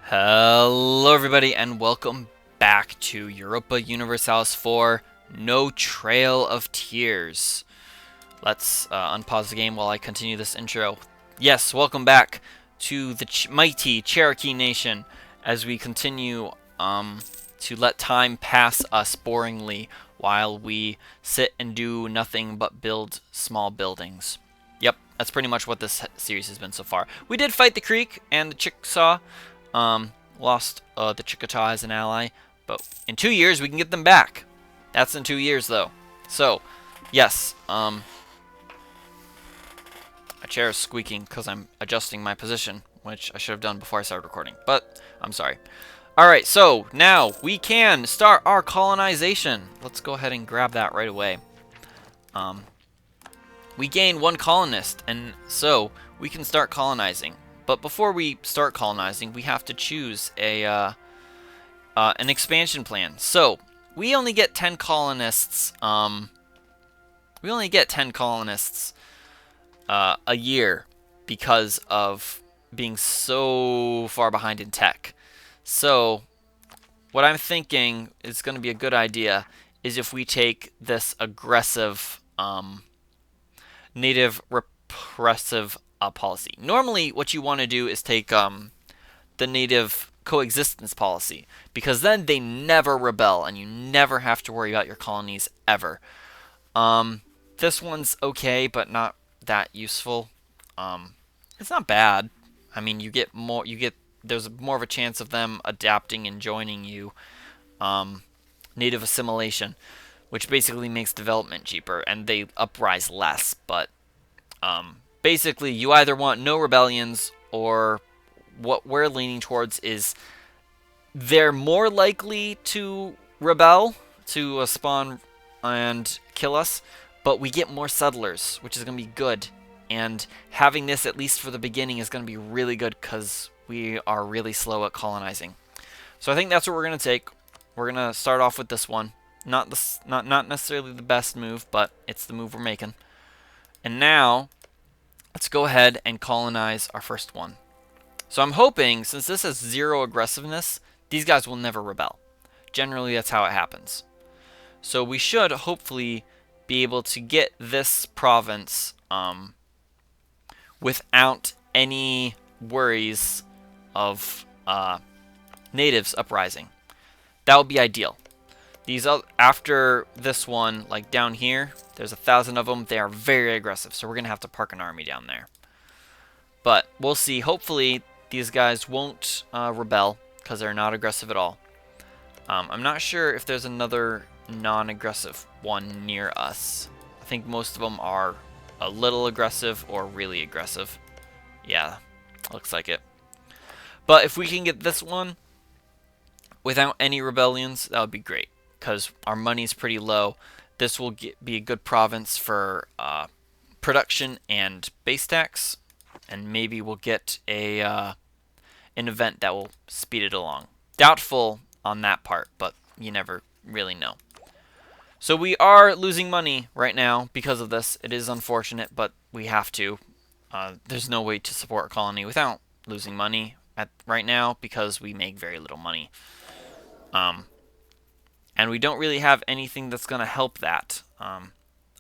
Hello everybody and welcome back to Europa Universalis IV, No Trail of Tears. Let's unpause the game while I continue this intro. Yes, welcome back to the mighty Cherokee Nation as we continue to let time pass us boringly while we sit and do nothing but build small buildings. Yep, that's pretty much what this series has been so far. We did fight the Creek and the Chickasaw. Lost the Chickasaw as an ally, but in 2 years we can get them back. That's in 2 years though. So, yes, my chair is squeaking because I'm adjusting my position, which I should have done before I started recording, but I'm sorry. Alright, so now we can start our colonization. Let's go ahead and grab that right away. We gain 1 colonist, and so we can start colonizing. But before we start colonizing, we have to choose an expansion plan. So we only get 10 colonists. We only get 10 colonists a year because of being so far behind in tech. So what I'm thinking is going to be a good idea is if we take this aggressive native repressive policy. Normally, what you want to do is take the native coexistence policy, because then they never rebel, and you never have to worry about your colonies ever. This one's okay, but not that useful. It's not bad. I mean, there's more of a chance of them adapting and joining you. Native assimilation, which basically makes development cheaper, and they uprise less, but basically, you either want no rebellions, or what we're leaning towards is they're more likely to rebel, to spawn and kill us, but we get more settlers, which is going to be good. And having this, at least for the beginning, is going to be really good because we are really slow at colonizing. So I think that's what we're going to take. We're going to start off with this one. Not necessarily the best move, but it's the move we're making. And now let's go ahead and colonize our first one. So I'm hoping, since this has 0 aggressiveness, these guys will never rebel. Generally, that's how it happens. So we should hopefully be able to get this province without any worries of natives uprising. That would be ideal. After this one, like down here, there's 1,000 of them. They are very aggressive, so we're going to have to park an army down there. But we'll see. Hopefully, these guys won't rebel, because they're not aggressive at all. I'm not sure if there's another non-aggressive one near us. I think most of them are a little aggressive or really aggressive. Yeah, looks like it. But if we can get this one without any rebellions, that would be great, because our money's pretty low. This will be a good province for production and base tax, and maybe we'll get an event that will speed it along. Doubtful on that part, but you never really know. So we are losing money right now because of this. It is unfortunate, but we have to. There's no way to support a colony without losing money right now, because we make very little money. And we don't really have anything that's going to help that.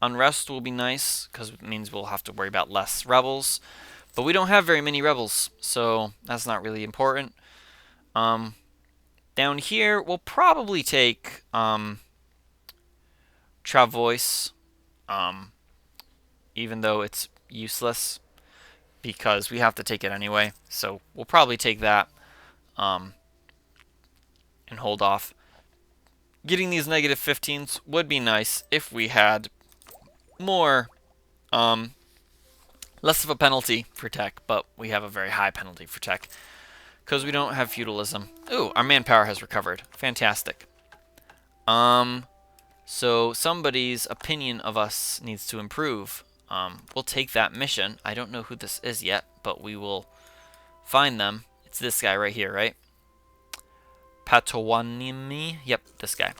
Unrest will be nice, because it means we'll have to worry about less rebels. But we don't have very many rebels, so that's not really important. Down here, we'll probably take Travois, even though it's useless, because we have to take it anyway. So we'll probably take that and hold off. Getting these negative 15s would be nice if we had more, less of a penalty for tech, but we have a very high penalty for tech because we don't have feudalism. Ooh, our manpower has recovered. Fantastic. So somebody's opinion of us needs to improve. We'll take that mission. I don't know who this is yet, but we will find them. It's this guy right here, right? Patawanimi? Yep, this guy.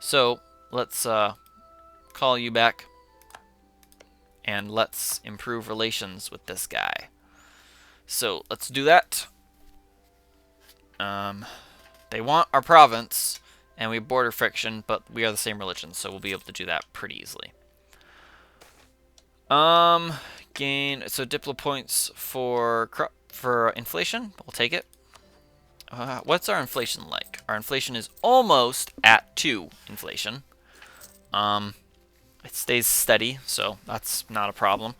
So, let's call you back, and let's improve relations with this guy. So, let's do that. They want our province, and we have border friction, but we are the same religion, so we'll be able to do that pretty easily. Gain so diplo points for inflation. We'll take it. What's our inflation like? Our inflation is almost at 2 inflation. It stays steady, so that's not a problem.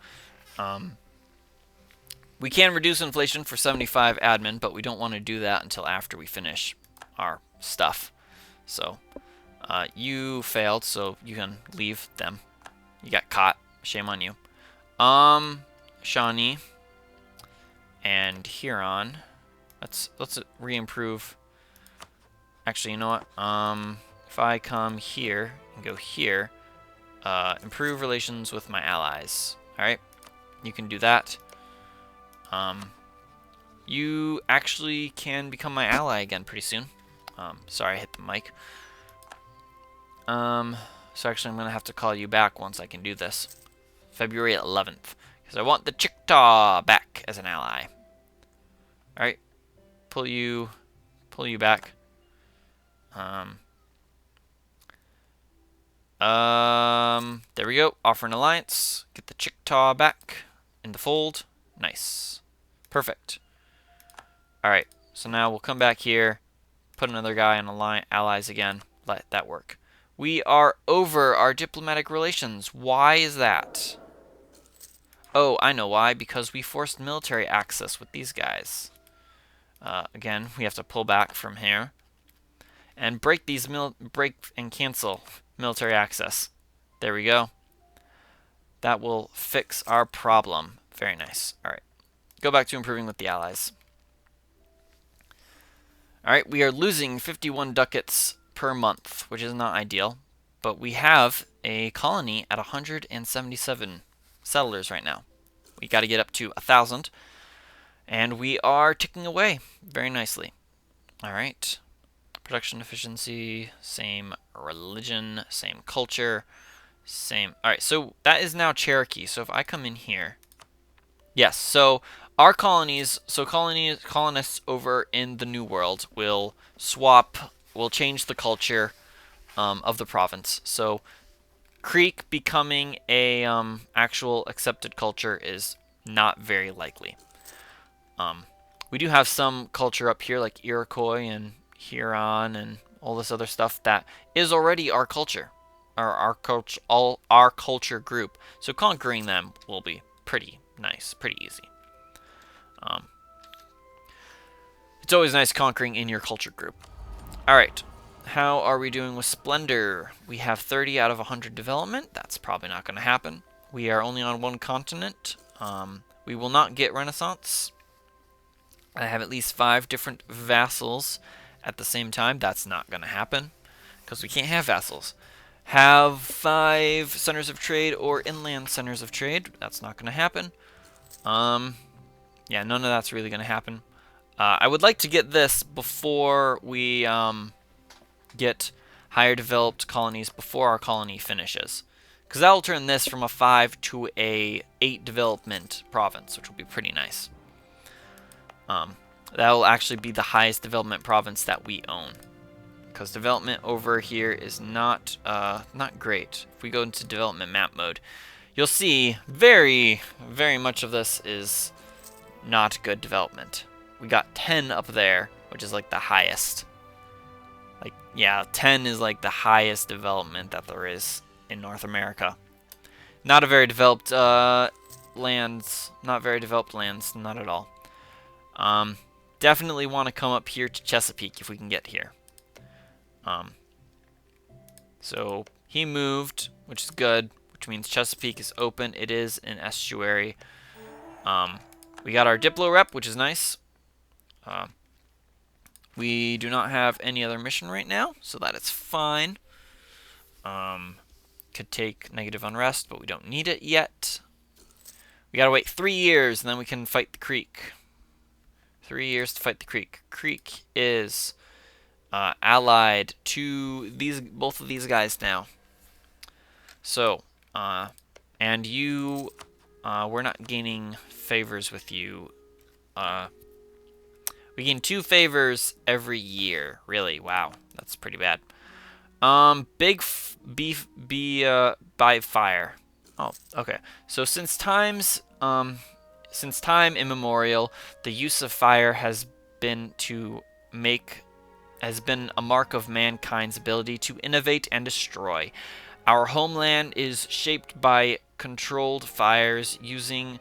We can reduce inflation for 75 admin, but we don't want to do that until after we finish our stuff. So, you failed, so you can leave them. You got caught. Shame on you. Shawnee and Huron. Let's re-improve. Actually, you know what? If I come here and go here, improve relations with my allies. All right, you can do that. You actually can become my ally again pretty soon. Sorry, I hit the mic. So actually, I'm gonna have to call you back once I can do this. February 11th, because I want the Chickasaw back as an ally. All right, pull you back. There we go. Offer an alliance. Get the Chickasaw back in the fold. Nice. Perfect. All right, so now we'll come back here, put another guy on allies again. Let that work. We are over our diplomatic relations. Why is that? Oh, I know why. Because we forced military access with these guys. Again, we have to pull back from here and break and cancel military access. There we go. That will fix our problem. Very nice. All right. Go back to improving with the allies. All right, we are losing 51 ducats per month, which is not ideal, but we have a colony at 177 settlers right now. We got to get up to 1,000, and we are ticking away very nicely. All right, production efficiency, same religion, same culture, same. All right, so that is now Cherokee. So if I come in here, yes, so our colonies, colonists over in the New World will change the culture of the province. So Creek becoming a actual accepted culture is not very likely. We do have some culture up here like Iroquois and Huron and all this other stuff that is already our culture, our culture group. So conquering them will be pretty nice, pretty easy. It's always nice conquering in your culture group. All right, how are we doing with Splendor? We have 30 out of 100 development. That's probably not going to happen. We are only on one continent. We will not get Renaissance. I have at least 5 different vassals at the same time. That's not going to happen because we can't have vassals. Have 5 centers of trade or inland centers of trade. That's not going to happen. Yeah, none of that's really going to happen. I would like to get this before we get higher developed colonies before our colony finishes. Because that will turn this from a 5 to a 8 development province, which will be pretty nice. That will actually be the highest development province that we own. Because development over here is not great. If we go into development map mode, you'll see very, very much of this is not good development. We got 10 up there, which is like the highest. Like, yeah, 10 is like the highest development that there is in North America. Not a very developed lands. Not very developed lands. Not at all. Definitely want to come up here to Chesapeake if we can get here. So he moved, which is good, which means Chesapeake is open. It is an estuary. We got our Diplo rep, which is nice. We do not have any other mission right now, so that is fine. Could take negative unrest, but we don't need it yet. We gotta wait 3 years, and then we can fight the Creek. 3 years to fight the Creek. Creek is allied to both of these guys now. So, and you, we're not gaining favors with you. We gain 2 favors every year. Really? Wow. That's pretty bad. By fire. Oh, okay. So since time immemorial, the use of fire has been a mark of mankind's ability to innovate and destroy. Our homeland is shaped by controlled fires used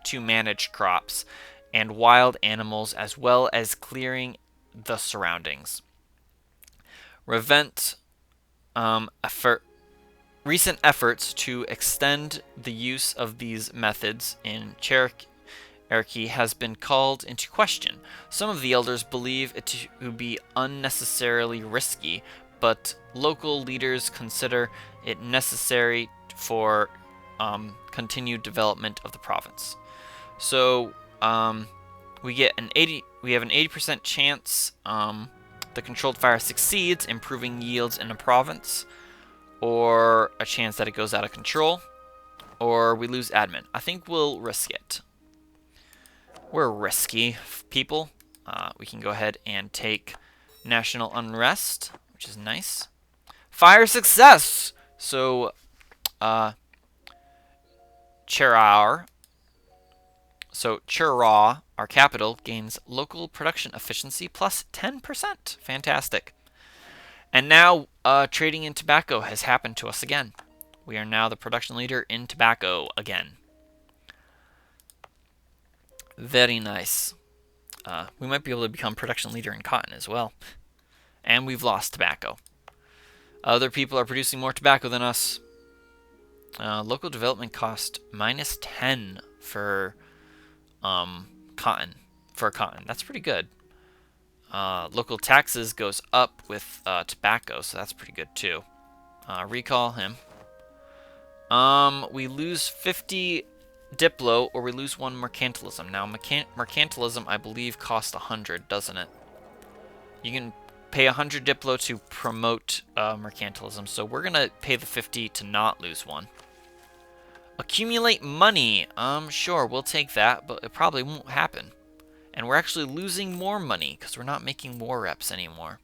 to manage crops and wild animals, as well as clearing the surroundings. Revent Recent efforts to extend the use of these methods in Cherokee has been called into question. Some of the elders believe it to be unnecessarily risky, but local leaders consider it necessary for continued development of the province. So we have an 80% chance the controlled fire succeeds, improving yields in a province, or a chance that it goes out of control, or we lose admin. I think we'll risk it. We're risky people. We can go ahead and take national unrest, which is nice. Fire success! So, Cherokee, our capital, gains local production efficiency plus 10%. Fantastic. And now, trading in tobacco has happened to us again. We are now the production leader in tobacco again. Very nice. We might be able to become production leader in cotton as well. And we've lost tobacco. Other people are producing more tobacco than us. Local development cost -10 for cotton. That's pretty good. Local taxes goes up with tobacco, so that's pretty good too. Recall him. We lose 50 Diplo, or we lose 1 mercantilism. Now, mercantilism, I believe, costs 100, doesn't it? You can pay 100 Diplo to promote mercantilism, so we're gonna pay the 50 to not lose 1. Accumulate money. Sure, we'll take that, but it probably won't happen. And we're actually losing more money because we're not making war reps anymore.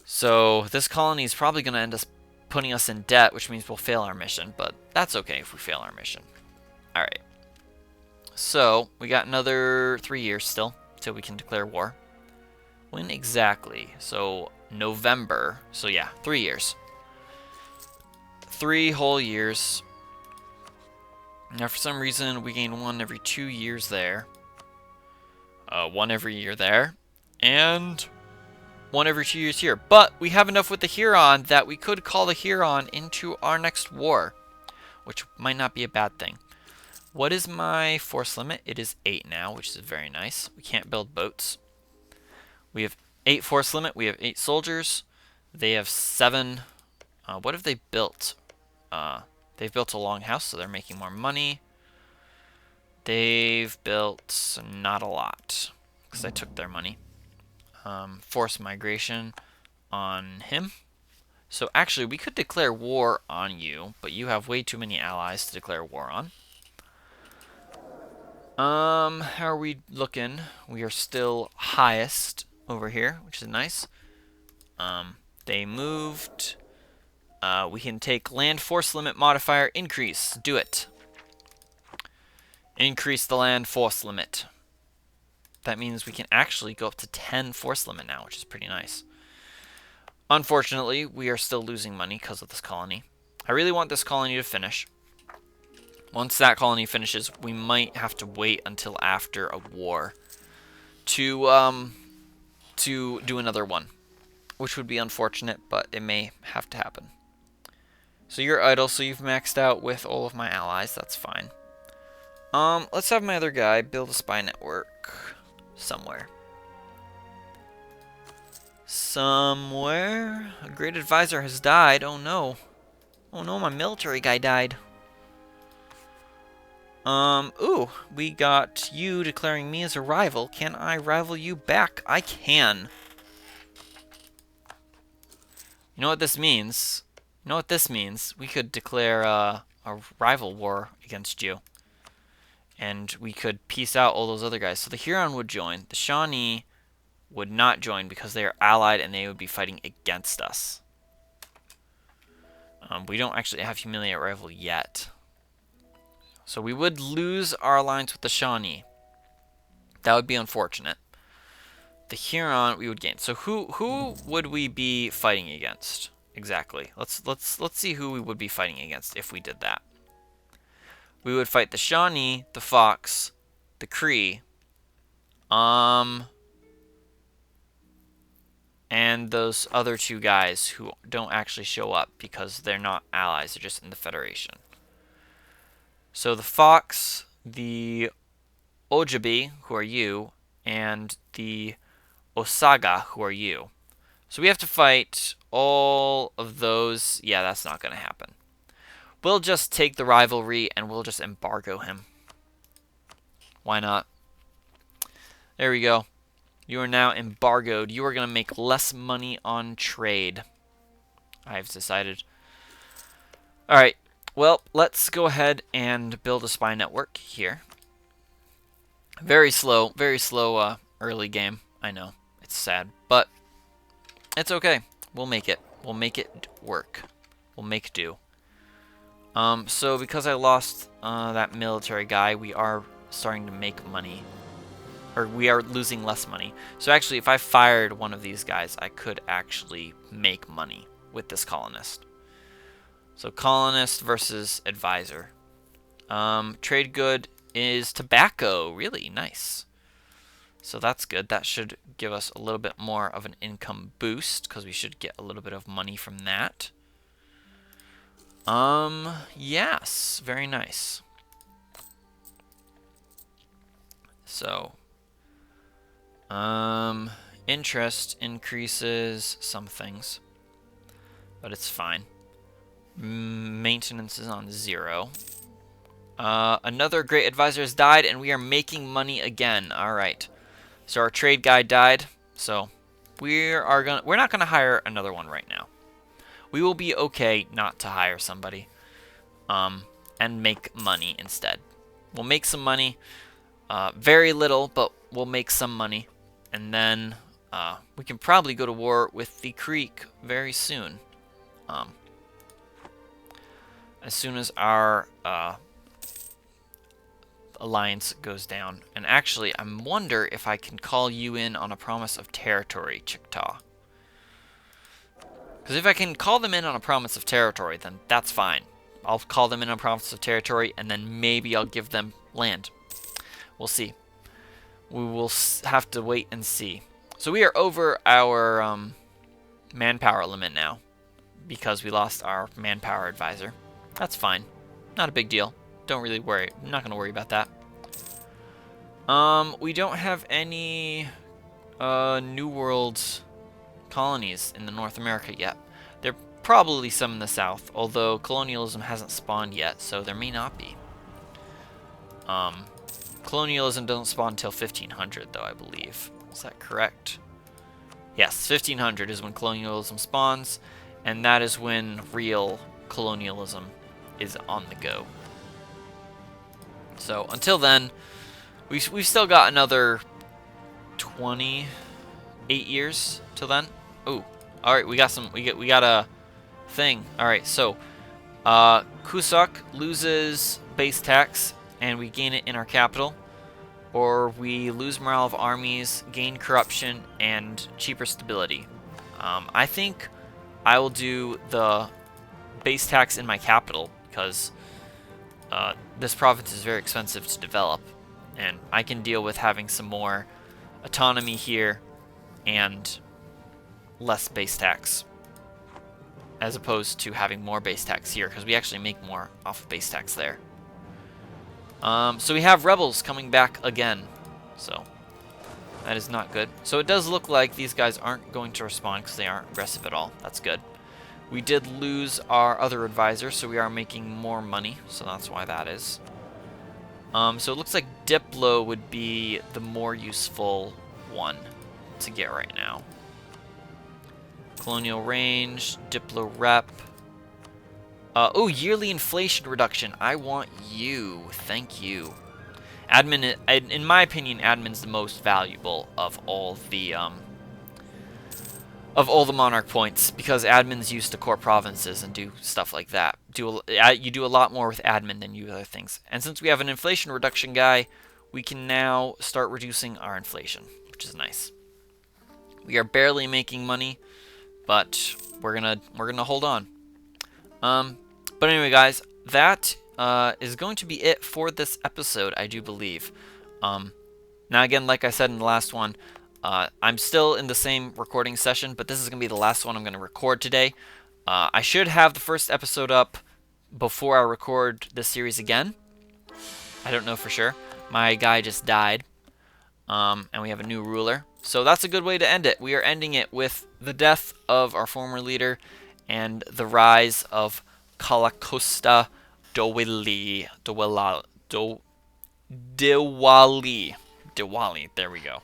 So this colony is probably going to end up putting us in debt, which means we'll fail our mission, but that's okay if we fail our mission. Alright. So we got another 3 years still till we can declare war. When exactly? So November. So yeah, 3 years. 3 whole years. Now for some reason we gain 1 every 2 years there. 1 every year there. And 1 every 2 years here. But we have enough with the Huron that we could call the Huron into our next war, which might not be a bad thing. What is my force limit? It is 8 now, which is very nice. We can't build boats. We have 8 force limit. We have 8 soldiers. They have 7. What have they built? They've built a longhouse, so they're making more money. They've built not a lot, because I took their money. Forced migration on him. So actually, we could declare war on you, but you have way too many allies to declare war on. How are we looking? We are still highest over here, which is nice. They moved. We can take land force limit modifier increase. Do it. Increase the land force limit. That means we can actually go up to 10 force limit now, which is pretty nice. Unfortunately, we are still losing money because of this colony. I really want this colony to finish. Once that colony finishes, we might have to wait until after a war to do another one, which would be unfortunate, but it may have to happen. So you're idle, so you've maxed out with all of my allies. That's fine. Let's have my other guy build a spy network somewhere. Somewhere? A great advisor has died. Oh no. Oh no, my military guy died. Ooh, we got you declaring me as a rival. Can I rival you back? I can. You know what this means? You know what this means? We could declare, a rival war against you. And we could peace out all those other guys. So the Huron would join. The Shawnee would not join because they are allied and they would be fighting against us. We don't actually have Humiliate Rival yet. So we would lose our alliance with the Shawnee. That would be unfortunate. The Huron we would gain. So who would we be fighting against exactly? Let's see who we would be fighting against if we did that. We would fight the Shawnee, the Fox, the Cree, and those other two guys who don't actually show up because they're not allies, they're just in the Federation. So the Fox, the Ojibwe, who are you, and the Osaga, who are you. So we have to fight all of those. Yeah, that's not going to happen. We'll just take the rivalry and we'll just embargo him. Why not? There we go. You are now embargoed. You are going to make less money on trade. I've decided. Alright, well, let's go ahead and build a spy network here. Very slow early game. I know, it's sad, but it's okay. We'll make it. We'll make it work. We'll make do. So because I lost that military guy, we are starting to make money. Or we are losing less money. So actually, if I fired one of these guys, I could actually make money with this colonist. So colonist versus advisor. Trade good is tobacco. Really nice. So that's good. That should give us a little bit more of an income boost because we should get a little bit of money from that. Yes, very nice. So, interest increases some things, but it's fine. Maintenance is on 0. Another great advisor has died, and we are making money again. All right. So our trade guy died. So we're not gonna hire another one right now. We will be okay not to hire somebody, and make money instead. We'll make some money, very little, but we'll make some money, and then we can probably go to war with the Creek very soon. As soon as our alliance goes down. And actually, I wonder if I can call you in on a promise of territory, Chickasaw. Because if I can call them in on a promise of territory, then that's fine. I'll call them in on a promise of territory, and then maybe I'll give them land. We'll see. We will have to wait and see. So we are over our manpower limit now, because we lost our manpower advisor. That's fine. Not a big deal. Don't really worry. I'm not going to worry about that. We don't have any New World colonies in the North America yet. There are probably some in the South, although colonialism hasn't spawned yet, so there may not be. Colonialism doesn't spawn until 1500, though, I believe. Is that correct? Yes, 1500 is when colonialism spawns, and that is when real colonialism is on the go. So until then, we've still got another 28 years till then. Oh, all right, we got a thing. All right, so Kusuk loses base tax and we gain it in our capital, or we lose morale of armies, gain corruption, and cheaper stability. I think I will do the base tax in my capital because this province is very expensive to develop, and I can deal with having some more autonomy here and less base tax, as opposed to having more base tax here, because we actually make more off of base tax there. So we have rebels coming back again, so that is not good. So it does look like these guys aren't going to respond because they aren't aggressive at all. That's good. We did lose our other advisor, so we are making more money, so that's why that is. So it looks like Diplo would be the more useful one to get right now. Colonial range, Diplo rep. Oh, yearly inflation reduction. I want you. Thank you. Admin, in my opinion, admin's the most valuable of all the monarch points, because admin's used to core provinces and do stuff like that. You do a lot more with admin than you do other things. And since we have an inflation reduction guy, we can now start reducing our inflation, which is nice. We are barely making money, but we're gonna hold on. But anyway, guys, that is going to be it for this episode, I do believe. Now, again, like I said in the last one, I'm still in the same recording session, but this is going to be the last one I'm going to record today. I should have the first episode up before I record this series again. I don't know for sure. My guy just died, and we have a new ruler. So that's a good way to end it. We are ending it with the death of our former leader and the rise of Kalakosta Dowali. Diwali. There we go.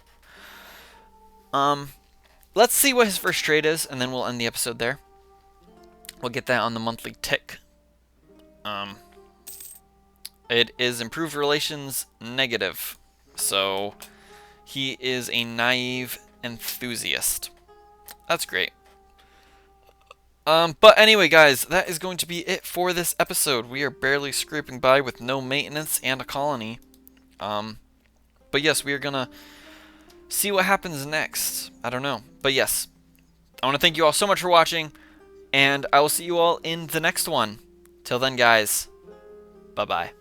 Let's see what his first trade is, and then we'll end the episode there. We'll get that on the monthly tick. It is improved relations negative. So he is a naive enthusiast. That's great. But anyway, guys, that is going to be it for this episode. We are barely scraping by with no maintenance and a colony. But yes, we are gonna see what happens next. I don't know. But yes, I want to thank you all so much for watching, and I will see you all in the next one. Till then, guys, bye-bye.